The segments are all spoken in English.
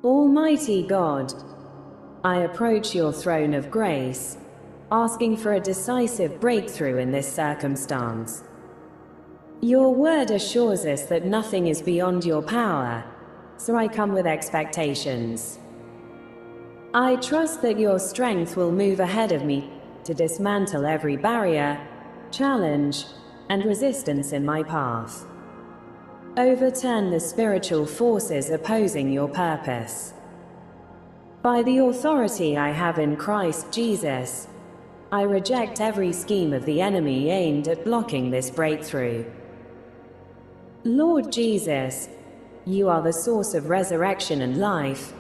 Almighty God, I approach your throne of grace, asking for a decisive breakthrough in this circumstance. Your word assures us that nothing is beyond your power, so I come with expectations. I trust that your strength will move ahead of me to dismantle every barrier, challenge, and resistance in my path. Overturn the spiritual forces opposing your purpose. By the authority I have in Christ Jesus, I reject every scheme of the enemy aimed at blocking this breakthrough. Lord Jesus, you are the source of resurrection and life,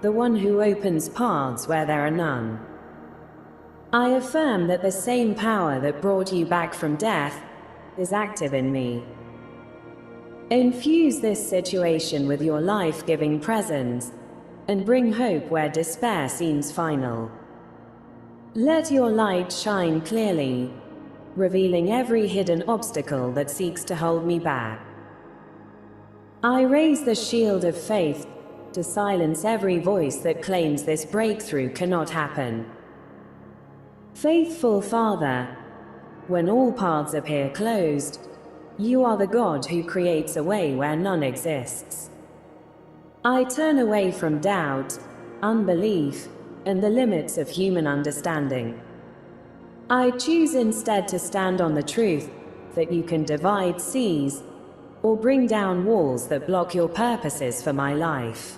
the one who opens paths where there are none. I affirm that the same power that brought you back from death is active in me. Infuse this situation with your life-giving presence and bring hope where despair seems final. Let your light shine clearly, revealing every hidden obstacle that seeks to hold me back. I raise the shield of faith to silence every voice that claims this breakthrough cannot happen. Faithful Father, when all paths appear closed, you are the God who creates a way where none exists. I turn away from doubt, unbelief, and the limits of human understanding. I choose instead to stand on the truth that you can divide seas or bring down walls that block your purposes for my life.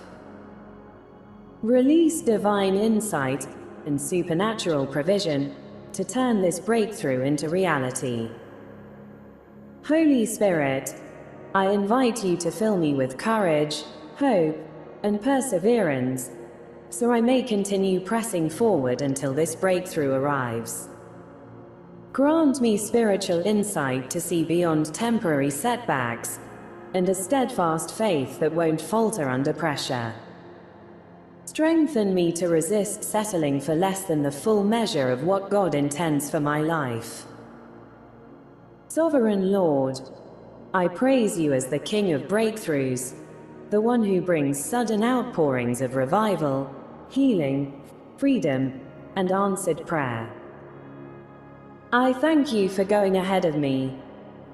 Release divine insight and supernatural provision to turn this breakthrough into reality. Holy Spirit, I invite you to fill me with courage, hope, and perseverance, so I may continue pressing forward until this breakthrough arrives. Grant me spiritual insight to see beyond temporary setbacks, and a steadfast faith that won't falter under pressure. Strengthen me to resist settling for less than the full measure of what God intends for my life. Sovereign Lord, I praise you as the King of breakthroughs, the one who brings sudden outpourings of revival, healing, freedom, and answered prayer. I thank you for going ahead of me,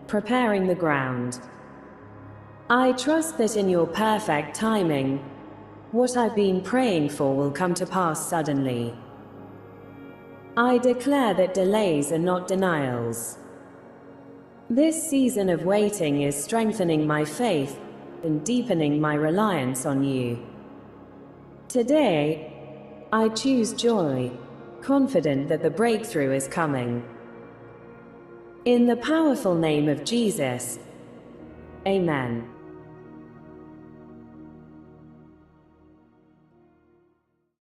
preparing the ground. I trust that in your perfect timing, what I've been praying for will come to pass suddenly. I declare that delays are not denials. This season of waiting is strengthening my faith and deepening my reliance on you. Today, I choose joy, confident that the breakthrough is coming. In the powerful name of Jesus, Amen.